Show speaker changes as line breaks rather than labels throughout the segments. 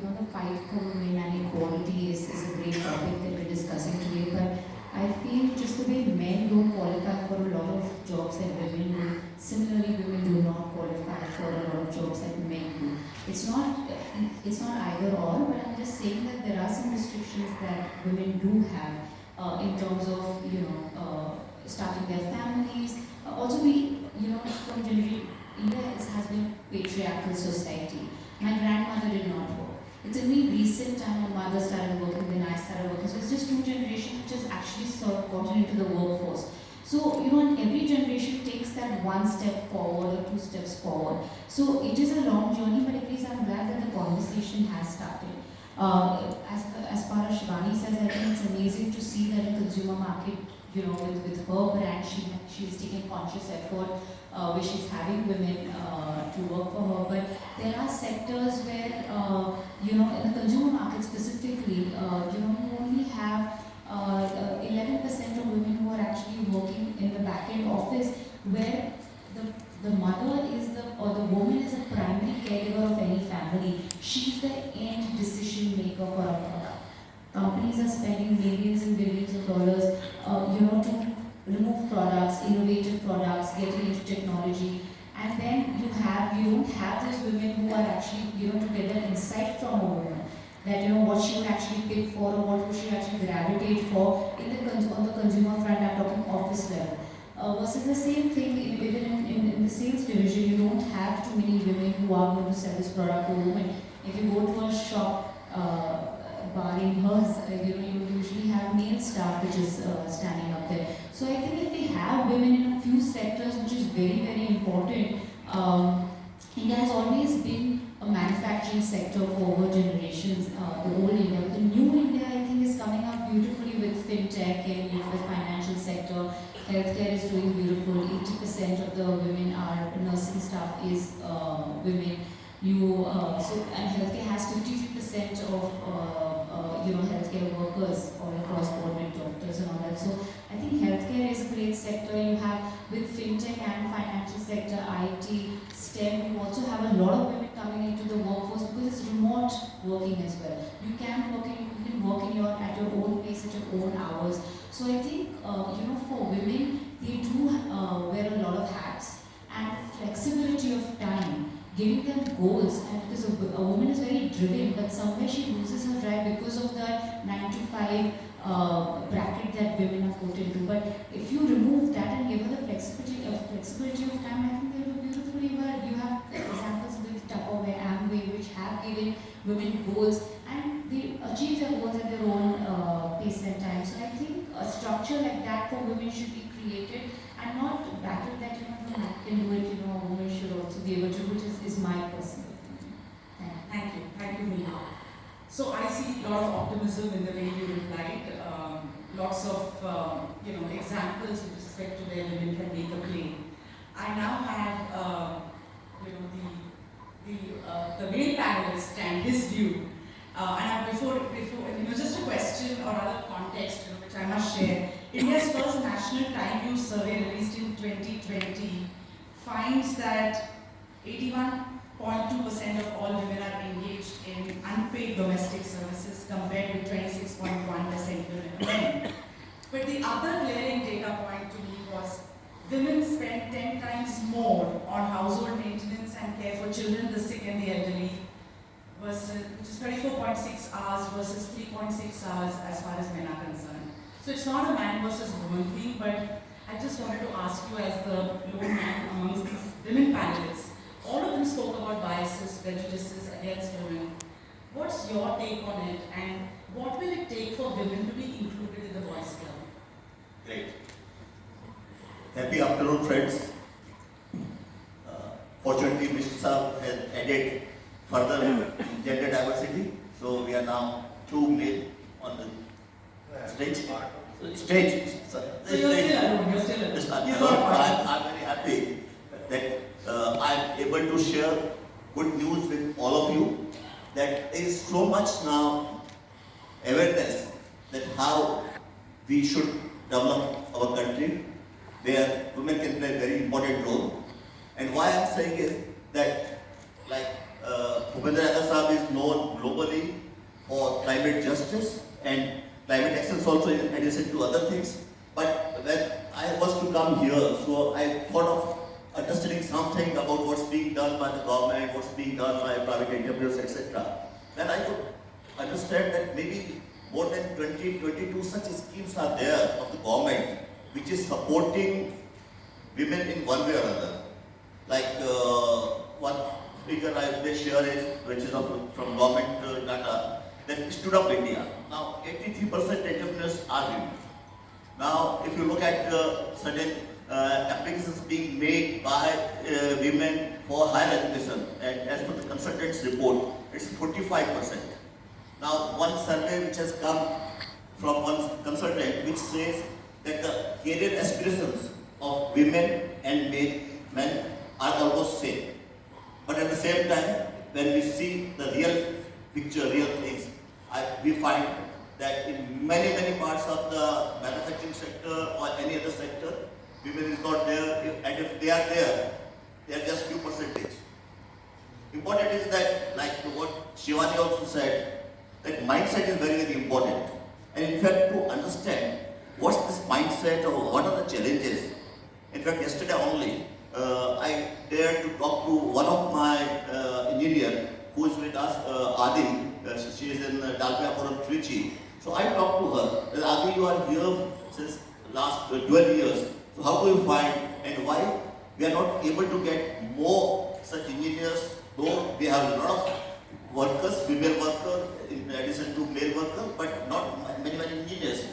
the fight for women and equality is a great topic that we're discussing today. But I feel just the way men don't qualify for a lot of jobs that women do, similarly women do not qualify for a lot of jobs that men do. It's not either or, but I'm just saying that there are some restrictions that women do have in terms of starting their families. Also, from generally India has been patriarchal society. My grandmother did not work. It's only recent time my mother started working, then I started working. So it's just two generations which has actually sort of gotten into the workforce. So, and every generation takes that one step forward or two steps forward. So it is a long journey, but at least I'm glad that the conversation has started. As far as Shivani says, I think it's amazing to see that in consumer market, with her brand, she's taking conscious effort where she's having women to work for her. But there are sectors where, in the consumer market specifically, you only have 11% of women who are actually working in the back-end office, where the mother or the woman is a primary caregiver of any family. She's the end decision maker for a product. Companies are spending millions and billions of dollars, to remove products, innovative products, getting into technology, and then you don't have those women who are actually, to get that insight from a woman, that what she would actually pick for or what would she actually gravitate for on the consumer front. I'm talking office level. Versus the same thing even in the sales division, you don't have too many women who are going to sell this product to a woman. If you go to a shop, barring hers, you usually have male staff which is standing up there. So I think if we have women in a few sectors, which is very, very important, India has always been a manufacturing sector for over generations, the old India. But the new India, I think, is coming up beautifully with fintech and with the financial sector. Healthcare is doing beautiful. 80% of the women are nursing staff is women. And healthcare has 53% of healthcare workers all across board with doctors and all that. So I think healthcare is a great sector. You have with fintech and financial sector, IT, STEM. You also have a lot of women coming into the workforce because it's remote working as well. You can work at your own pace, at your own hours. So I think for women, they do wear a lot of hats, and flexibility of time, giving them goals. And because a woman is very driven, but somewhere she loses her drive because of that 9 to 5 bracket that women are put into. But if you remove that and give her the flexibility of time, I think they will beautifully well. You have examples with Tupperware, Amway, which have given women goals, and they achieve their goals at their own pace and time. So I think a structure like that for women should be created, and not battle that the man can do it. A woman should also be able to do it. Is my personal opinion.
Thank you, Meena. So I see a lot of optimism in the way you replied. Lots of examples with respect to where women can make a claim. I now have the male panelist and his view. And before just a question or other context which I must share. India's first national time use survey released in 2020 finds that 81.2% of all women are engaged in unpaid domestic services compared with 26.1% women. But the other glaring data point to me was women spend 10 times more on household maintenance and care for children, the sick and the elderly, which is 34.6 hours versus 3.6 hours as far as men are concerned. So it's not a man versus woman thing, but I just wanted to ask you, as the lone man amongst these women panelists, all of them spoke about biases, prejudices against women. What's your take on it, and what will it take for women to be included in the Boys Club?
Great. Happy afternoon, friends. Fortunately, Mr. Saab has added further gender diversity, so we are now two male on the stage.
So you're still alone.
I'm very happy that I'm able to share good news with all of you, that there is so much now awareness that how we should develop our country, where women can play a very important role. And why I'm saying is that, like Bhupendra Yadav Sahab is known globally for climate justice and climate actions also in addition to other things. But when I was to come here, so I thought of understanding something about what's being done by the government, what's being done by private entrepreneurs, etc. Then I could understand that maybe more than 20, 22 such schemes are there of the government which is supporting women in one way or another. Like one figure I will share is, which is from government data, that stood up India. Now 83% entrepreneurs are women. Now if you look at certain applications being made by women for higher education, and as per the consultant's report, it's 45%. Now one survey which has come from one consultant which says that the career aspirations of women and men are almost same. But at the same time, when we see the real picture, real things, we find that in many parts of the manufacturing sector or any other sector, women is not there, and if they are there, they are just few percentage. Important is that, like what Shivani also said, that mindset is very important. And in fact, to understand what's this mindset or what are the challenges. In fact, yesterday only, I dared to talk to one of my engineer who is with us, Adi. She is in Dalmiapuram, Trichy. So I talked to her, Adi, you are here since last 12 years. So how do you find and why we are not able to get more such engineers, though we have a lot of workers, female workers, in addition to male workers, but not many engineers.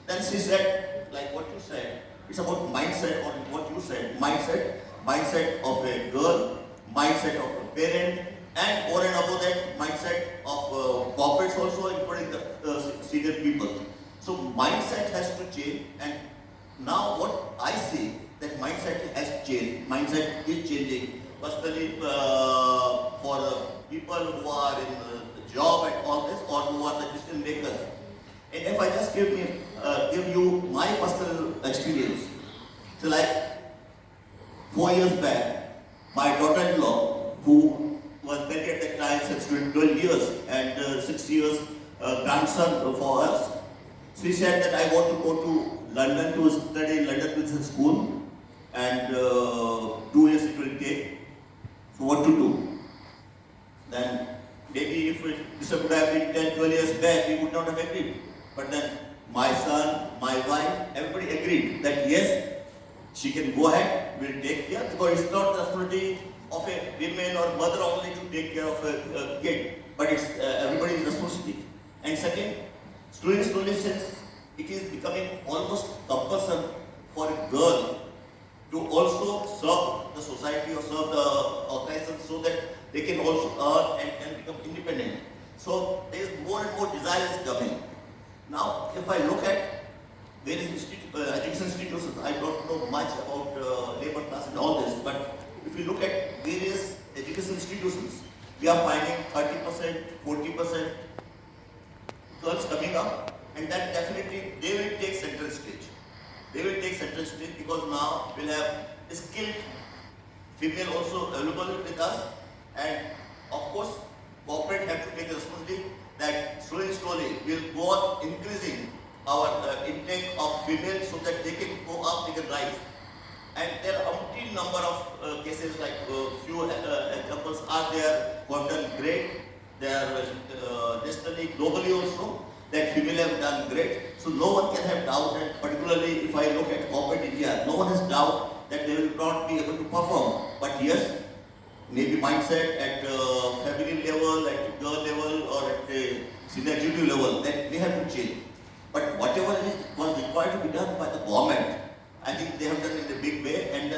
Then she said, like what you said, it's about mindset, or what you said, mindset of a girl, mindset of a parent, and more and above that, mindset of corporates also, including the senior people. So mindset has to change, and now what I see, that mindset has changed, mindset is changing, personally for the people who are in the job and all this, or who are the decision makers. And if I just give you my personal experience, so like 4 years back, my daughter-in-law, who was married at that time since 12 years and 6 years grandson for us, she said that I want to go to London to study in London Business School, and 2 years it will take. So what to do? Then maybe if this would have been 10, 12 years back, we would not have agreed. But then my son, my wife, everybody agreed that yes, she can go ahead, we'll take care, because it's not the responsibility of a woman or mother only to take care of a kid, but it's everybody's responsibility. And second, slowly since it is becoming almost compulsory for a girl to also serve the society or serve the organization, so that they can also earn and become independent. So there is more and more desire is coming. Now, if I look at various education institutions, I don't know much about labor class and all this, but if you look at various education institutions, we are finding 30%, 40% girls coming up, and that definitely they will take central stage. They will take central stage because now we'll have skilled female also available with us, and of course corporate have to take the responsibility that slowly we'll go on increasing our intake of females so that they can go up, they can rise. And there are umpteen number of cases, like few examples are there who have done great. They are nationally, globally also, that female have done great. So no one can have doubt, and particularly if I look at corporate India, no one has doubt that they will not be able to perform. But yes, maybe mindset at family level, at girl level, or at the senior executive level, that they have to change. But whatever was required to be done by the government, I think they have done in a big way, and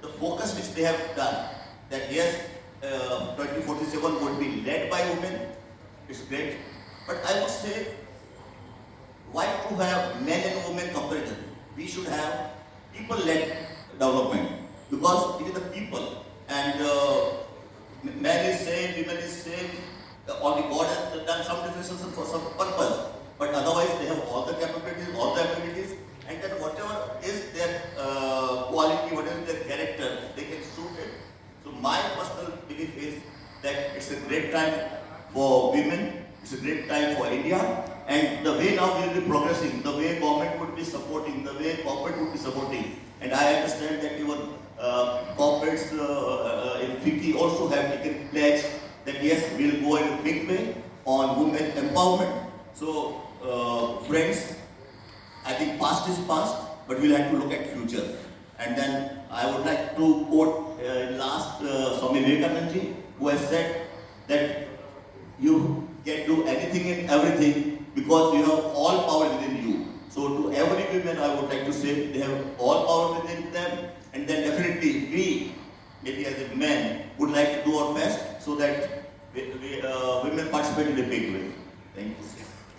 the focus which they have done, that yes, 2047 would be led by women, it's great. But I would say, why to have men and women comparison? We should have people-led development, because it is the people, and man is same, women is same, only God has done some differences for some purpose, but otherwise they have all the capabilities, all the abilities, and then whatever is their quality, whatever is their character, they can suit it. So my personal belief is that it's a great time time for women, it's a great time for India. And the way now we'll be progressing, the way government would be supporting, the way corporate would be supporting. And I understand that even corporates in FICCI also have taken pledge that yes, we'll go in a big way on women empowerment. So, friends, I think past is past, but we'll have to look at future. And then I would like to quote last Swami Vivekananda ji, who has said that you can do anything and everything because you have all power within you. So to every woman I would like to say they have all power within them, and then definitely we, maybe as a man, would like to do our best so that women participate in a big way. Thank you.